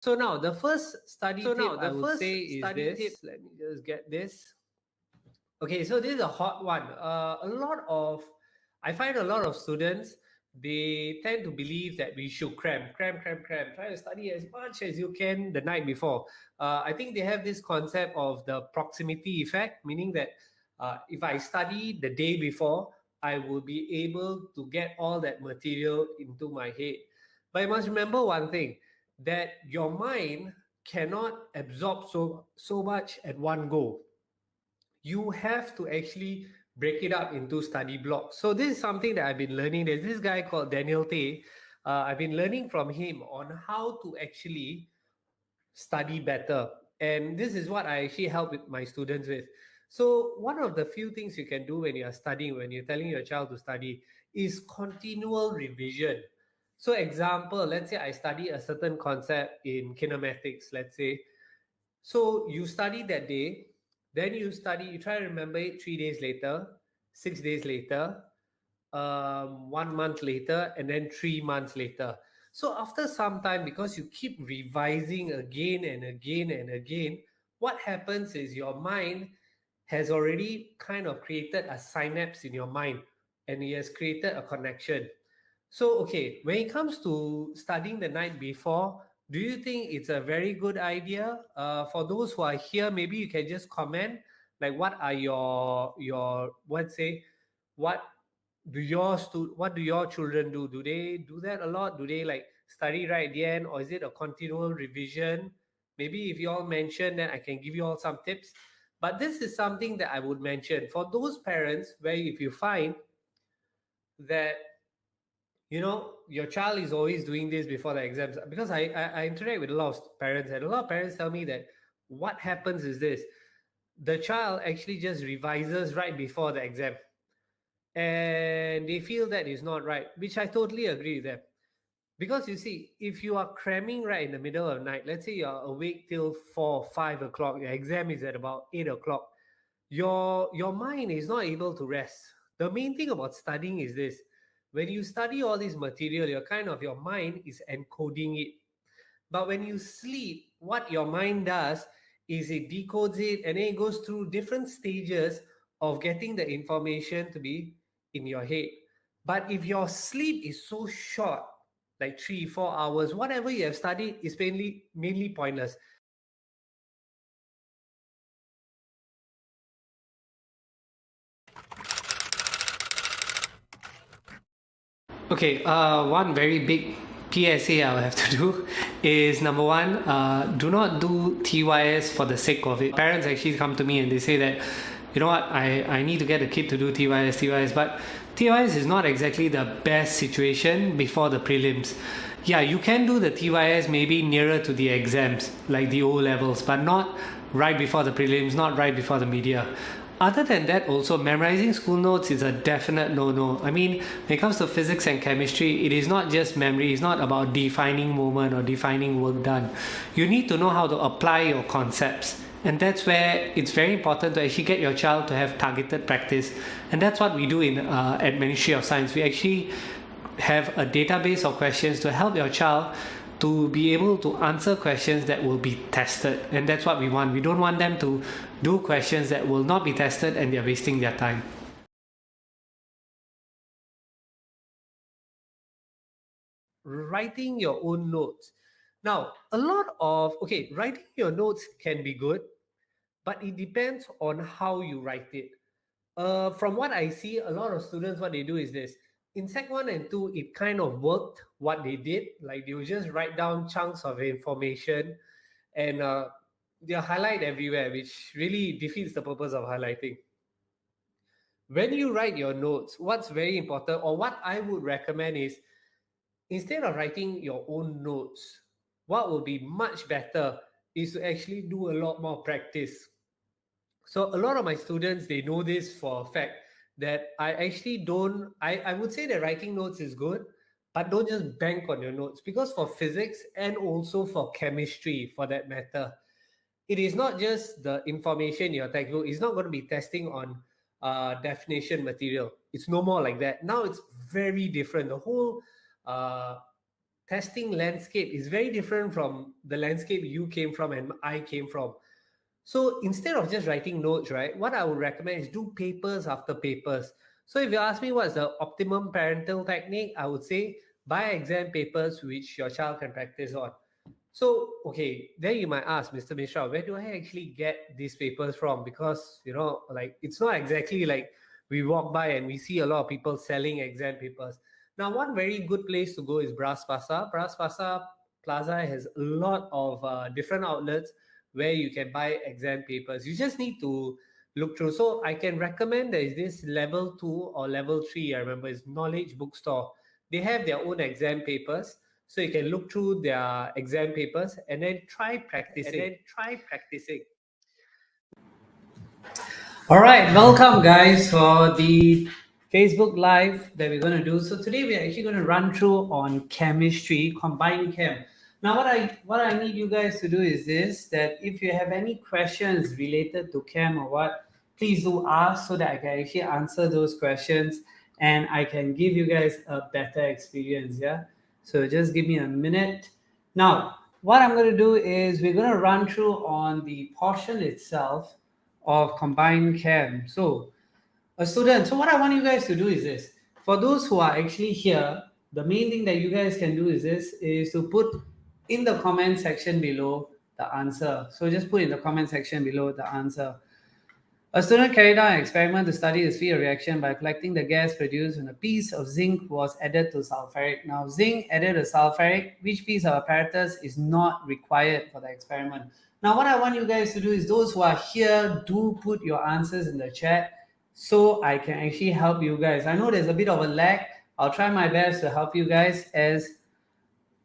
So now the first study tip I would say is this. Let me just get this. Okay, so this is a hot one. I find a lot of students, they tend to believe that we should cram. Try to study as much as you can the night before. I think they have this concept of the proximity effect, meaning that if I study the day before, I will be able to get all that material into my head. But you must remember one thing, that your mind cannot absorb so much at one go. You have to actually break it up into study blocks. So this is something that I've been learning. There's this guy called Daniel Tay. I've been learning from him on how to actually study better. And this is what I actually help with my students with. So one of the few things you can do when you are studying, when you're telling your child to study, is continual revision. So example, let's say I study a certain concept in kinematics, let's say. So you study that day, then you try to remember it 3 days later, 6 days later, 1 month later, and then 3 months later. So after some time, because you keep revising again and again and again, what happens is your mind has already kind of created a synapse in your mind, and it has created a connection. So, okay, when it comes to studying the night before, do you think it's a very good idea? For those who are here, maybe you can just comment, like, what are your what say, what what do your children do? Do they do that a lot? Do they like study right at the end, or is it a continual revision? Maybe if you all mention, then I can give you all some tips. But this is something that I would mention for those parents where if you find that your child is always doing this before the exams, because I interact with a lot of parents, and a lot of parents tell me that what happens is this: the child actually just revises right before the exam, and they feel that is not right, which I totally agree with them. Because you see, if you are cramming right in the middle of the night, let's say you're awake till 4 5 o'clock, your exam is at about 8 o'clock, your mind is not able to rest. The main thing about studying is this: when you study all this material, your mind is encoding it. But when you sleep, what your mind does is it decodes it, and then it goes through different stages of getting the information to be in your head. But if your sleep is so short, like 3 4 hours, whatever you have studied is mainly pointless. Okay, one very big PSA I will have to do is number one, do not do TYS for the sake of it. Parents actually come to me and they say that, you know what, I need to get a kid to do TYS, but TYS is not exactly the best situation before the prelims. Yeah, you can do the TYS maybe nearer to the exams, like the O levels, but not right before the prelims, not right before the media. Other than that, also memorizing school notes is a definite no-no. I mean, when it comes to physics and chemistry, it is not just memory. It's not about defining moment or defining work done. You need to know how to apply your concepts. And that's where it's very important to actually get your child to have targeted practice. And that's what we do at Ministry of Science. We actually have a database of questions to help your child to be able to answer questions that will be tested. And that's what we want. We don't want them to do questions that will not be tested and they're wasting their time. Writing your own notes. Now, writing your notes can be good, but it depends on how you write it. From what I see, a lot of students, what they do is this. In Sec 1 and 2, it kind of worked what they did. Like they will just write down chunks of information and they'll highlight everywhere, which really defeats the purpose of highlighting. When you write your notes, what's very important, or what I would recommend is, instead of writing your own notes, what will be much better is to actually do a lot more practice. So a lot of my students, they know this for a fact, that I actually don't, I would say that writing notes is good, but don't just bank on your notes, because for physics and also for chemistry for that matter, it is not just the information in your textbook. It's not going to be testing on definition material. It's no more like that. Now it's very different. The whole uh, testing landscape is very different from the landscape you came from and I came from. So instead of just writing notes, right, what I would recommend is do papers after papers. So if you ask me what's the optimum parental technique, I would say buy exam papers which your child can practice on. So, okay, then you might ask, Mr. Mishra, where do I actually get these papers from? Because, like it's not exactly like we walk by and we see a lot of people selling exam papers. Now, one very good place to go is Bras Basah. Bras Basah Plaza has a lot of different outlets where you can buy exam papers. You just need to look through. So, I can recommend there is this level 2 or level 3, I remember, is Knowledge Bookstore. They have their own exam papers, so you can look through their exam papers and then try practicing. All right, welcome guys for the Facebook Live that we're going to do. So today we're actually going to run through on chemistry, combined chem. Now what I need you guys to do is this, that if you have any questions related to chem or what, please do ask so that I can actually answer those questions and I can give you guys a better experience. Yeah. So just give me a minute. Now, what I'm going to do is we're going to run through on the portion itself of combined chem. So, a student. So, what I want you guys to do is this. For those who are actually here, the main thing that you guys can do is this: is to put in the comment section below the answer. So, just put in the comment section below the answer. A student carried out an experiment to study the speed of reaction by collecting the gas produced when a piece of zinc was added to sulfuric. Now, zinc added to sulfuric, which piece of apparatus is not required for the experiment? Now, what I want you guys to do is those who are here, do put your answers in the chat so I can actually help you guys. I know there's a bit of a lag. I'll try my best to help you guys as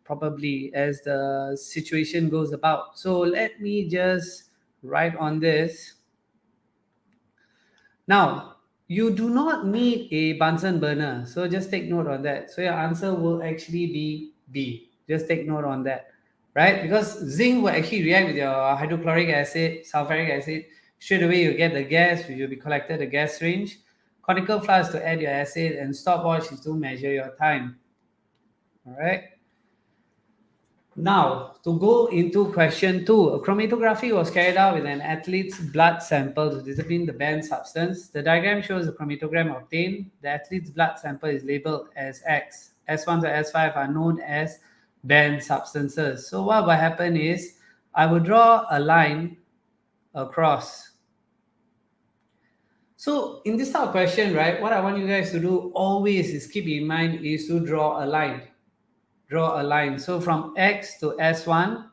the situation goes about. So let me just write on this. Now, you do not need a Bunsen burner, so just take note on that. So your answer will actually be B. Just take note on that, right? Because zinc will actually react with your hydrochloric acid, sulfuric acid. Straight away, you get the gas, which will be collected the gas range. Conical flask to add your acid, and stopwatch is to measure your time. All right. Now, to go into question 2, a chromatography was carried out with an athlete's blood sample to determine the banned substance. The diagram shows the chromatogram obtained. The athlete's blood sample is labeled as X. S1 to S5 are known as banned substances. So what will happen is, I will draw a line across. So in this type of question, right, what I want you guys to do always is keep in mind is to draw a line. Draw a line. So from X to S1,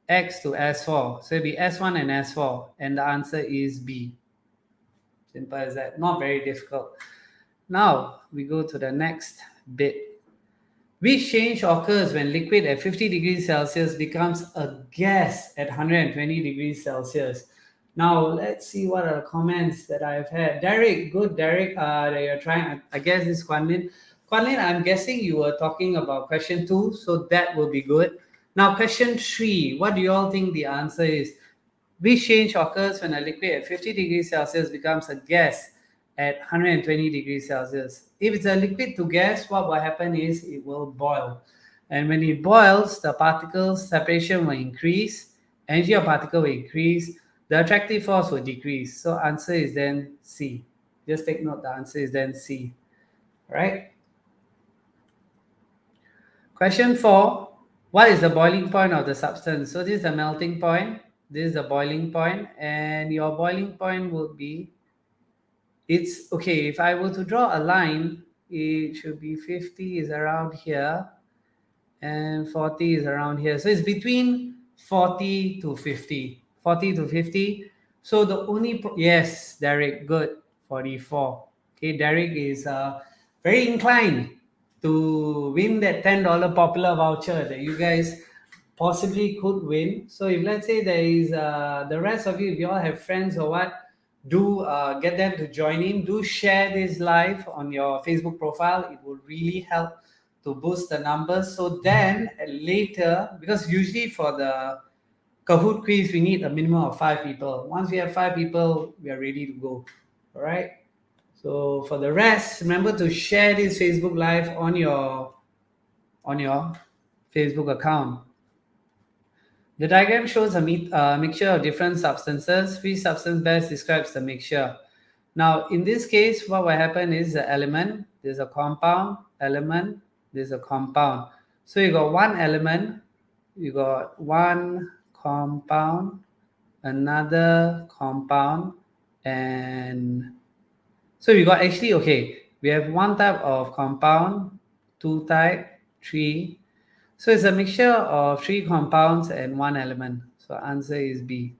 X to S4. So it'll be S1 and S4. And the answer is B. Simple as that. Not very difficult. Now we go to the next bit. Which change occurs when liquid at 50 degrees Celsius becomes a gas at 120 degrees Celsius? Now let's see what are the comments that I've had. Derek, good Derek, that you're trying. I guess this is Kwan Lin. Kwan Lin, I'm guessing you were talking about question 2, so that will be good. Now, question 3, what do you all think the answer is? Which change occurs when a liquid at 50 degrees Celsius becomes a gas at 120 degrees Celsius? If it's a liquid to gas, what will happen is it will boil. And when it boils, the particles separation will increase, energy of particle will increase, the attractive force will decrease. So answer is then C. Just take note, the answer is then C. All right. Question 4, what is the boiling point of the substance? So this is the melting point, this is the boiling point, and your boiling point would be, it's okay, if I were to draw a line, it should be 50 is around here, and 40 is around here. So it's between 40 to 50. 40 to 50. So the only, yes, Derek, good, 44. Okay, Derek is very inclined to win that $10 popular voucher that you guys possibly could win. So if let's say there is the rest of you, if you all have friends or what, do get them to join in. Do share this live on your Facebook profile. It will really help to boost the numbers. So then later, because usually for the Kahoot quiz, we need a minimum of 5 people. Once we have 5 people, we are ready to go. All right. So for the rest, remember to share this Facebook Live on your Facebook account. The diagram shows a mixture of different substances. Which substance best describes the mixture? Now, in this case, what will happen is the element, there's a compound, element, there's a compound. So you got one element, you got one compound, another compound, and so we got actually, okay, we have one type of compound, two type, three. So it's a mixture of three compounds and one element. So answer is B.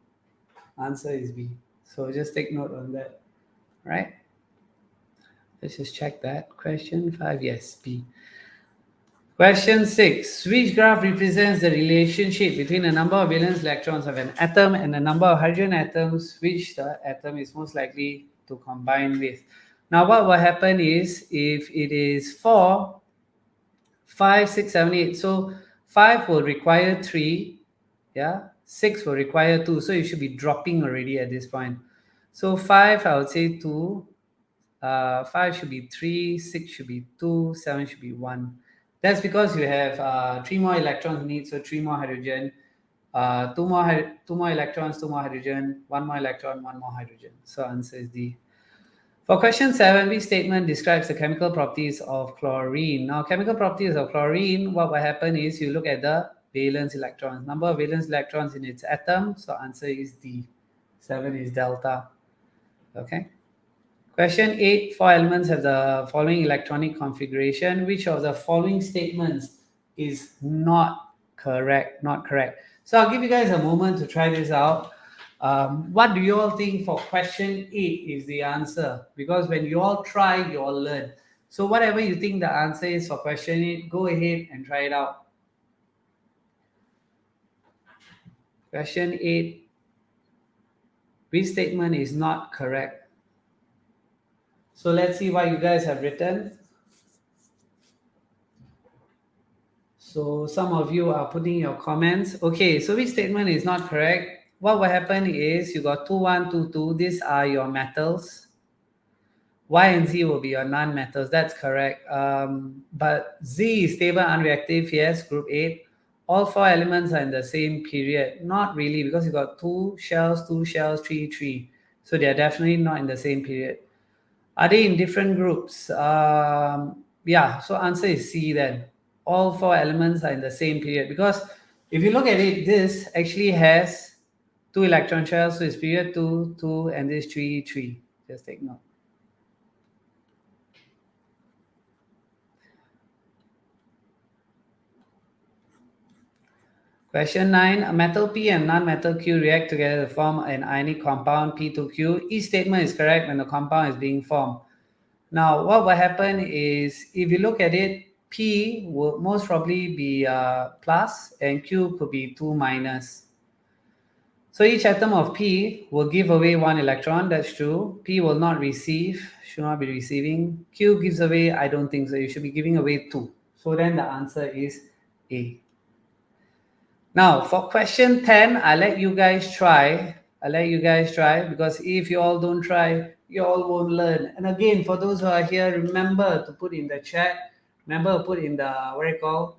Answer is B. So just take note on that, right? Let's just check that. Question 5, yes, B. Question 6. Which graph represents the relationship between the number of valence electrons of an atom and the number of hydrogen atoms which the atom is most likely to combine with? Now what will happen is, if it is 4, 5, 6, 7, 8, so 5 will require 3, yeah, 6 will require 2, so you should be dropping already at this point. So 5, I would say 2, 5 should be 3, 6 should be 2, 7 should be 1. That's because you have 3 more electrons needed, so 3 more hydrogen, 2 more electrons, 2 more hydrogen, 1 more electron, 1 more hydrogen. So answer is D. For question 7, which statement describes the chemical properties of chlorine? Now, chemical properties of chlorine, what will happen is you look at the valence electrons, number of valence electrons in its atom. So answer is D. 7 is delta. Okay. Question 8, 4 elements have the following electronic configuration. Which of the following statements is not correct? Not correct. So I'll give you guys a moment to try this out. What do you all think for question 8 is the answer? Because when you all try, you all learn. So whatever you think the answer is for question 8, go ahead and try it out. Question 8. Which statement is not correct? So let's see what you guys have written. So some of you are putting your comments. Okay, so which statement is not correct? What will happen is you got 2, 1, 2, 2. These are your metals. Y and Z will be your non-metals. That's correct. But Z is stable, unreactive. Yes, group 8. All 4 elements are in the same period. Not really, because you got 2 shells, 2 shells, 3, 3. So they are definitely not in the same period. Are they in different groups? Yeah, so answer is C then. All 4 elements are in the same period, because if you look at it, this actually has 2 electron shells, so it's period 2, 2, and this 3, 3. Just take note. Question 9, a metal P and non-metal Q react together to form an ionic compound P2Q. Each statement is correct when the compound is being formed. Now, what will happen is, if you look at it, P will most probably be plus and Q could be 2 minus. So each atom of P will give away 1 electron, that's true. P will not receive, should not be receiving. Q gives away, I don't think so, you should be giving away 2. So then the answer is A. Now, for question 10, I'll let you guys try. Because if you all don't try, you all won't learn. And again, for those who are here, remember to put in the chat, remember to put in the, what do you call,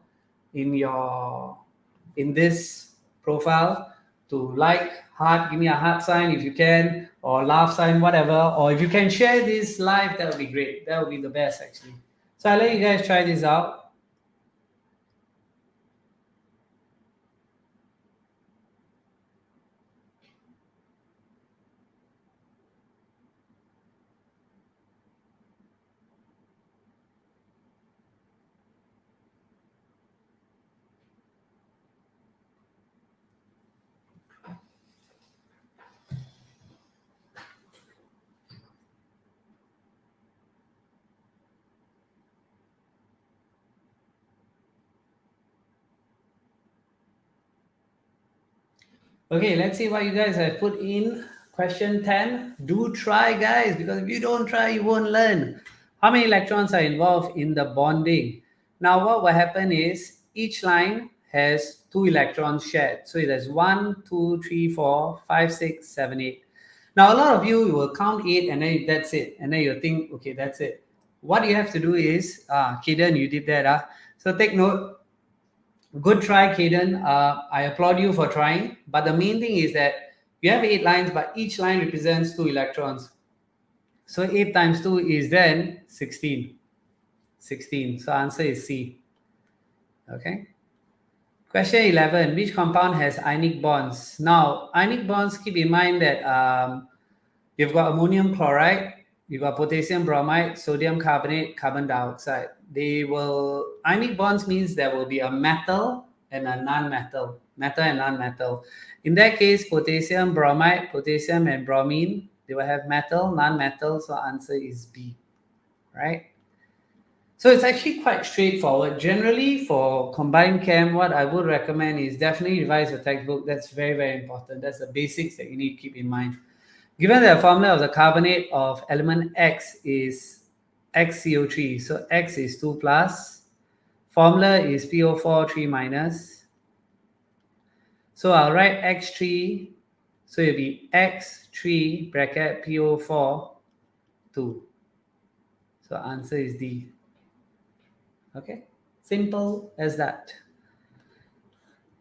in this profile, to like, heart, give me a heart sign if you can, or laugh sign, whatever. Or if you can share this live, that would be great. That would be the best, actually. So I'll let you guys try this out. Okay, let's see what you guys have put in. Question 10. Do try, guys, because if you don't try, you won't learn. How many electrons are involved in the bonding? Now, what will happen is each line has 2 electrons shared. So it has 1, 2, 3, 4, 5, 6, 7, 8. Now, a lot of you will count 8 and then that's it. And then you'll think, okay, that's it. What you have to do is, Kidan, you did that. So take note. Good try, Kaden. I applaud you for trying. But the main thing is that you have 8 lines, but each line represents 2 electrons. So 8 times 2 is then 16. 16. So answer is C. Okay. Question 11. Which compound has ionic bonds? Now, ionic bonds, keep in mind that you've got ammonium chloride, you've got potassium bromide, sodium carbonate, carbon dioxide. Ionic bonds means there will be a metal and a non-metal. Metal and non-metal. In that case, potassium bromide, potassium and bromine, they will have metal, non-metal. So answer is B. Right? So it's actually quite straightforward. Generally, for combined chem, what I would recommend is definitely revise your textbook. That's very, very important. That's the basics that you need to keep in mind. Given that the formula of the carbonate of element X is XCO3, so X is 2 plus, formula is PO4 3 minus. So I'll write X3, so it'll be X3 bracket PO4 2. So answer is D. Okay, simple as that.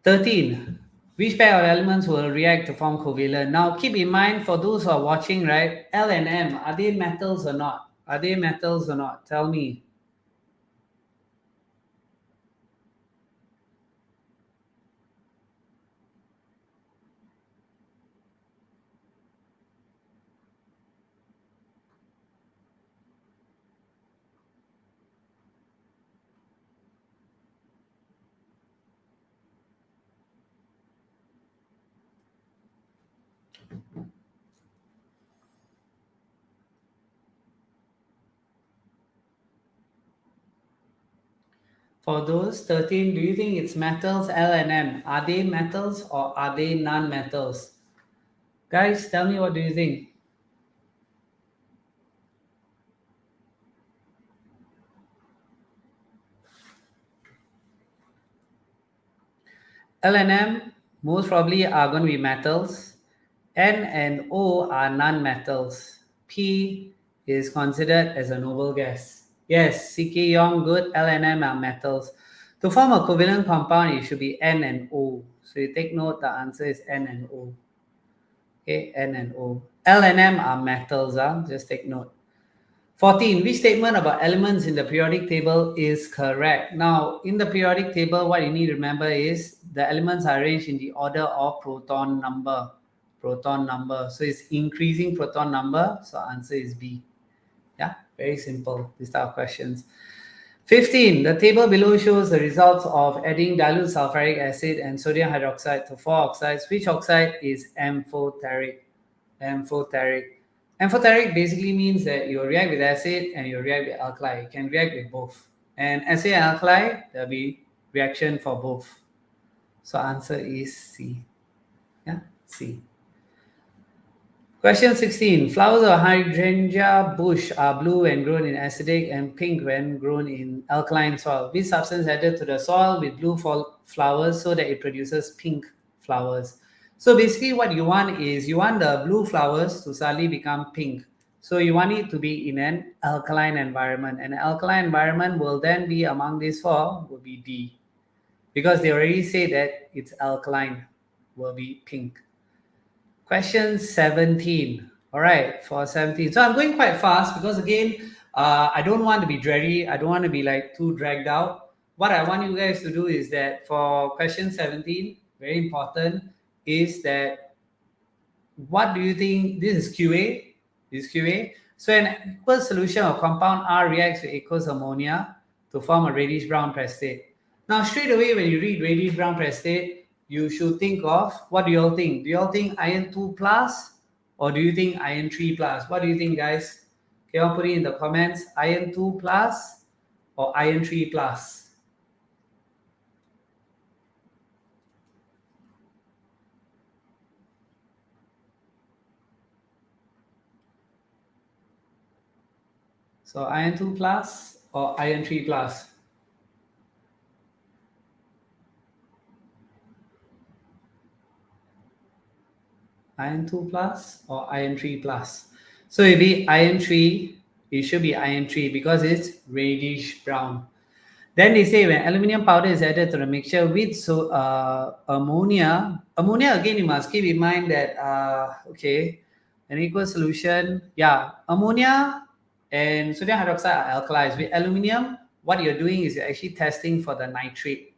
13. Which pair of elements will react to form covalent? Now, keep in mind, for those who are watching, right, L and M, are they metals or not? Are they metals or not? Tell me. For those 13, do you think it's metals, L and M? Are they metals or are they non-metals? Guys, tell me, what do you think? L and M most probably are going to be metals. N and O are non-metals. P is considered as a noble gas. Yes, CK Yong, good. L and M are metals. To form a covalent compound, it should be N and O. So you take note, the answer is N and O. Okay, N and O. L and M are metals, just take note. 14. Which statement about elements in the periodic table is correct? Now, in the periodic table, what you need to remember is the elements are arranged in the order of proton number. Proton number. So it's increasing proton number. So answer is B. Yeah, very simple. These type of questions. 15. The table below shows the results of adding dilute sulfuric acid and sodium hydroxide to 4 oxides. Which oxide is amphoteric? Amphoteric. Amphoteric basically means that you react with acid and you react with alkali. You can react with both. And acid and alkali, there'll be reaction for both. So answer is C. Yeah, C. Question 16. Flowers of hydrangea bush are blue when grown in acidic and pink when grown in alkaline soil. Which substance added to the soil with blue flowers so that it produces pink flowers? So basically what you want is you want the blue flowers to suddenly become pink. So you want it to be in an alkaline environment. And an alkaline environment will then be among these 4 will be D. Because they already say that it's alkaline, will be pink. Question 17. All right, for 17. So I'm going quite fast because again, I don't want to be dreary. I don't want to be like too dragged out. What I want you guys to do is that for question 17, very important, is that what do you think? This is QA. This is QA. So an aqueous solution of compound R reacts with aqueous ammonia to form a reddish brown prestate. Now, straight away, when you read reddish brown prestate, you should think of, what do you all think? Do you all think iron 2 plus or do you think iron 3 plus? What do you think, guys? Can you all put it in the comments? Iron 2 plus or iron 3 plus? So iron 2 plus or iron 3 plus? Iron 2 plus or iron 3 plus? So it'll be iron 3. It should be iron 3 because it's reddish brown. Then they say when aluminum powder is added to the mixture with ammonia again, you must keep in mind that okay, an aqueous solution, yeah, ammonia and sodium hydroxide are alkalis. With aluminum, what you're doing is you're actually testing for the nitrate.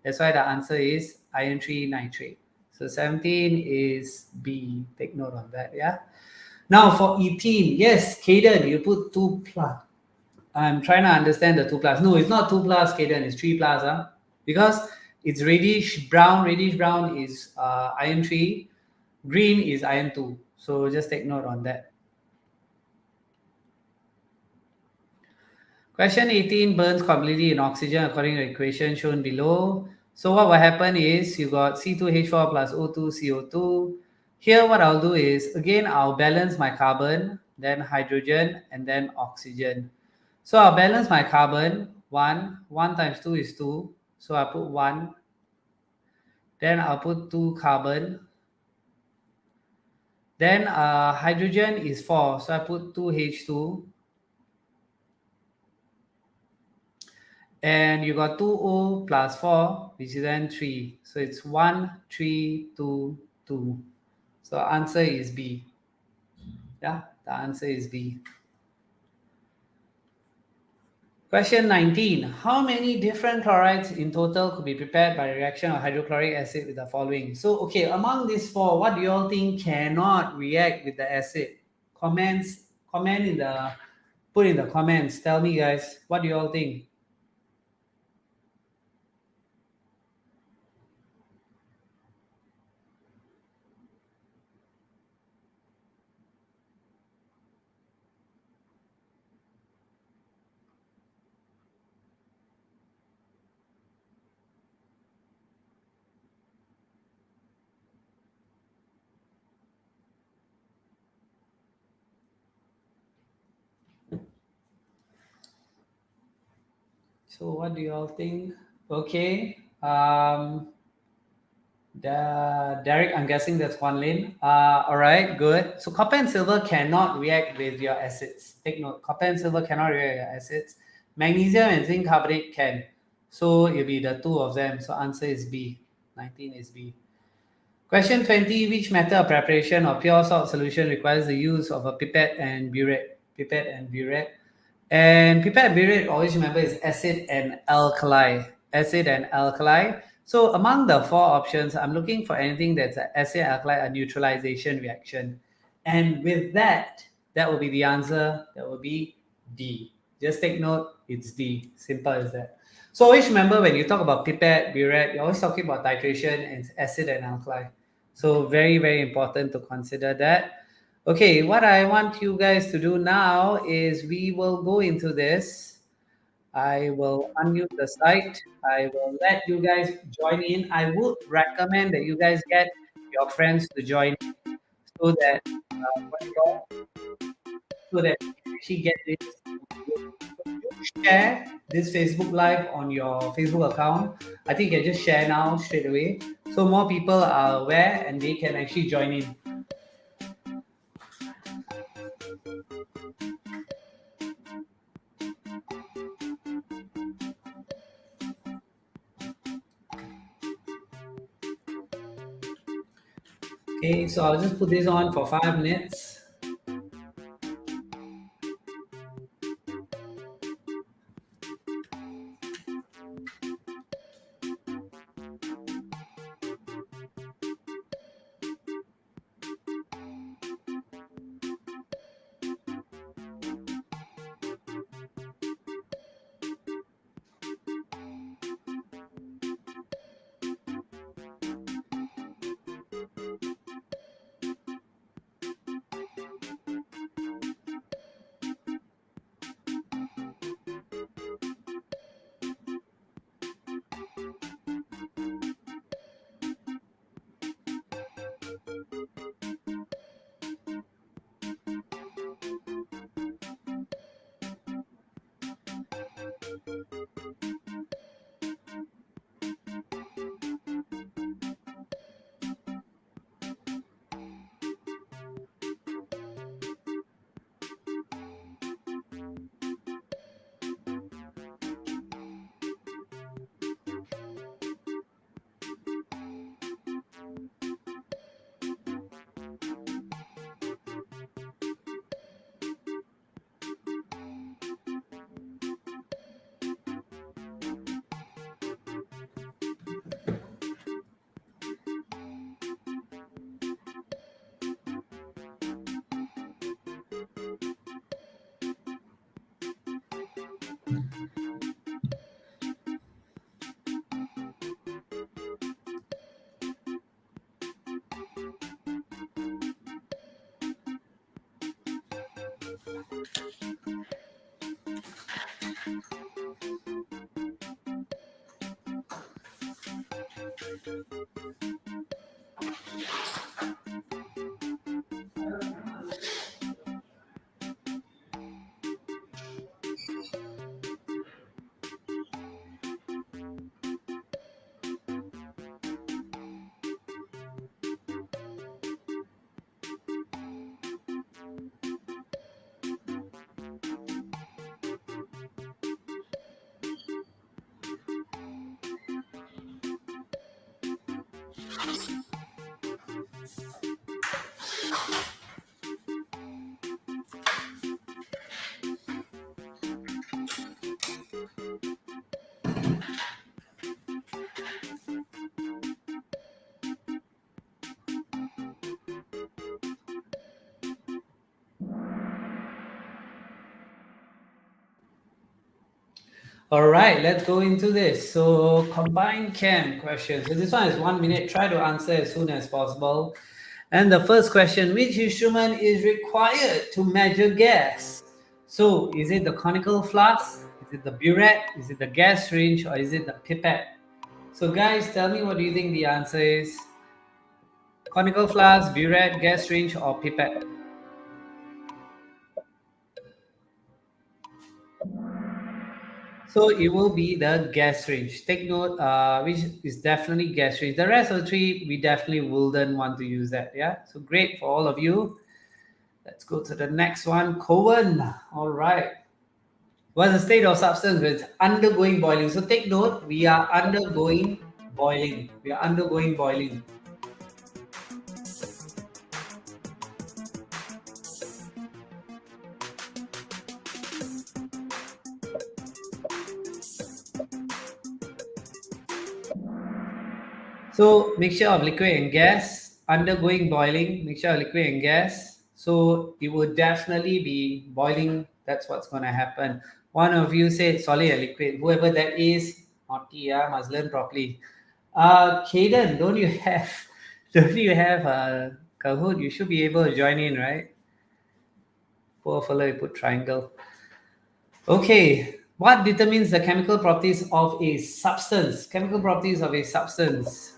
That's why the answer is iron 3 nitrate. So 17 is B. Take note on that, yeah. Now for ethene, yes, Caden, you put 2 plus. I'm trying to understand the 2 plus. No, it's not 2 plus, Caden, it's 3 plus. Because it's reddish brown. Reddish brown is iron 3. Green is iron 2. So just take note on that. Question 18 burns completely in oxygen according to the equation shown below. So what will happen is you got C2H4 plus O2 CO2. Here what I'll do is, again, I'll balance my carbon, then hydrogen, and then oxygen. So I'll balance my carbon. 1 times 2 is 2. So I put 1. Then I'll put 2 carbon. Then hydrogen is 4. So I put 2 H2. And you got 2O plus 4, which is then 3. So it's 1, 3, 2, 2. So answer is B. Yeah, the answer is B. Question 19. How many different chlorides in total could be prepared by reaction of hydrochloric acid with the following? So, okay, among these 4, what do you all think cannot react with the acid? Put in the comments. Tell me, guys, what do you all think? So what do you all think? Okay. Derek, I'm guessing that's Juan Lin. All right, good. So copper and silver cannot react with your acids. Take note, copper and silver cannot react with your acids. Magnesium and zinc carbonate can. So it'll be the 2 of them. So answer is B. 19 is B. Question 20, which method of preparation of pure salt solution requires the use of a pipette and burette? Pipette and burette. And pipette and burette, always remember, is acid and alkali. Acid and alkali. So among the 4 options, I'm looking for anything that's an acid alkali, a neutralization reaction. And with that, that will be the answer. That will be D. Just take note, it's D. Simple as that. So always remember, when you talk about pipette, burette, you're always talking about titration and acid and alkali. So very, very important to consider that. Okay, what I want you guys to do now is we will go into this. I will unmute the site. I will let you guys join in. I would recommend that you guys get your friends to join so that so that you can actually get this. Share this Facebook Live on your Facebook account. I think you can just share now straight away, so more people are aware and they can actually join in. Okay, so I'll just put this on for 5 minutes. All right, let's go into this. So combined chem questions. So this one is 1 minute. Try to answer as soon as possible. And the first question, which instrument is required to measure gas? So is it the conical flask? Is it the burette? Is it the gas syringe? Or is it the pipette? So guys, tell me, what do you think the answer is? Conical flask, burette, gas syringe, or pipette? So it will be the gas syringe. Take note, which is definitely gas syringe. The rest of the three, we definitely wouldn't want to use that. Yeah. So great for all of you. Let's go to the next one. Cohen. All right. What's the state of substance when it's undergoing boiling? So take note, we are undergoing boiling. We are undergoing boiling. So mixture of liquid and gas, undergoing boiling, mixture of liquid and gas. So it would definitely be boiling. That's what's going to happen. One of you said solid and liquid. Whoever that is, naughty, must learn properly. Caden, don't you have Kahoot? You should be able to join in, right? Poor fellow, you put triangle. Okay, what determines the chemical properties of a substance? Chemical properties of a substance.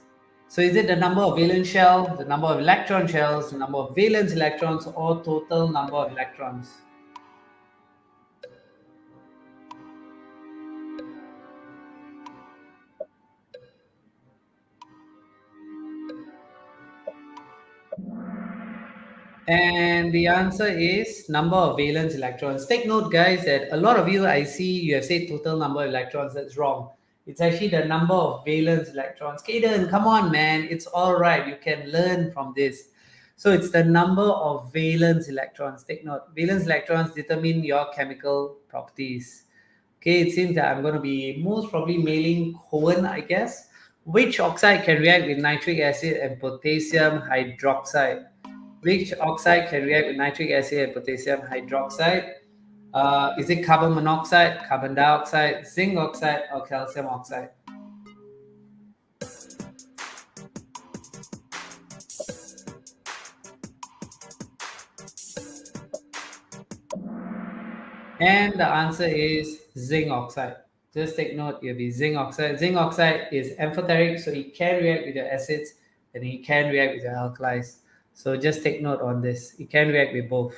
So is it the number of valence shell, the number of electron shells, the number of valence electrons, or total number of electrons? And the answer is number of valence electrons. Take note, guys, that a lot of you, I see you have said total number of electrons. That's wrong. It's actually the number of valence electrons. Kaden, come on, man. It's all right. You can learn from this. So it's the number of valence electrons. Take note. Valence electrons determine your chemical properties. Okay, it seems that I'm going to be most probably mailing Cohen, I guess. Which oxide can react with nitric acid and potassium hydroxide? Which oxide can react with nitric acid and potassium hydroxide? Is it carbon monoxide, carbon dioxide, zinc oxide, or calcium oxide? And the answer is zinc oxide. Just take note, it'll be zinc oxide. Zinc oxide is amphoteric, so it can react with your acids and it can react with your alkalis. So just take note on this. It can react with both.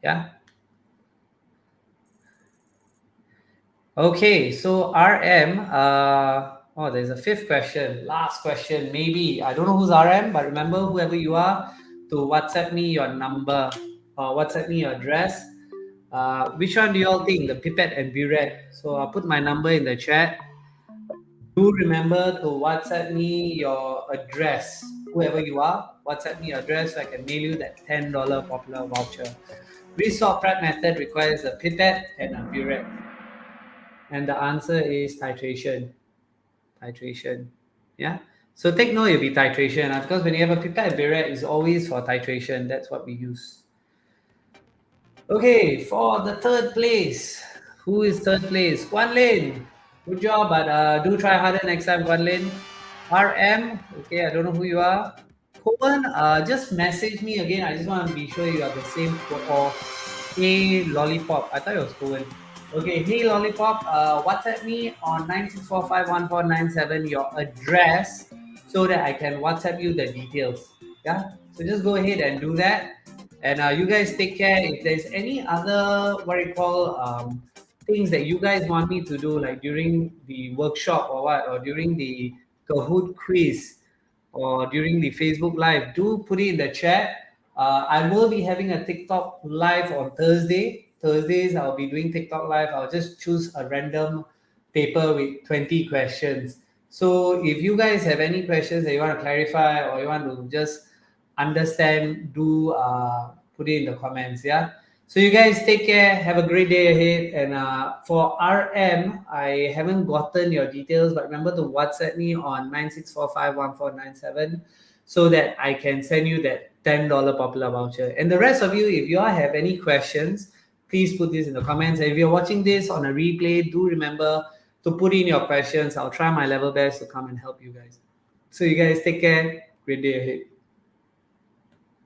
Yeah. Okay, so RM, there's a fifth question, last question, maybe. I don't know who's RM, but remember, whoever you are, to WhatsApp me your number or WhatsApp me your address. Which one do you all think, the pipette and burette? So I'll put my number in the chat. Do remember to WhatsApp me your address, whoever you are. WhatsApp me your address so I can mail you that $10 popular voucher. Resort prep method requires a pipette and a burette. And the answer is titration. Titration. Yeah. So take note, it'll be titration. Because when you have a pipette and burette, it's always for titration. That's what we use. Okay, for the third place, Who is third place? Guan Lin. Good job, but do try harder next time, Guan Lin. RM. Okay, I don't know who you are. Cohen, just message me again. I just want to be sure you are the same. Or hey, Lollipop. I thought it was Cohen. Okay, hey, Lollipop. WhatsApp me on 96451497 your address so that I can WhatsApp you the details. Yeah, so just go ahead and do that. And you guys take care. If there's any other things that you guys want me to do, like during the workshop or what, or during the Kahoot quiz, or during the Facebook Live, do put it in the chat. I will be having a TikTok live on Thursday. Thursdays, I'll be doing TikTok live. I'll just choose a random paper with 20 questions. So if you guys have any questions that you want to clarify or you want to just understand, do put it in the comments. Yeah. So you guys take care. Have a great day ahead. And for RM, I haven't gotten your details, but remember to WhatsApp me on 96451497 so that I can send you that $10 popular voucher. And the rest of you, if you all have any questions, please put this in the comments. And if you're watching this on a replay, do remember to put in your questions. I'll try my level best to come and help you guys. So you guys take care. Great day ahead.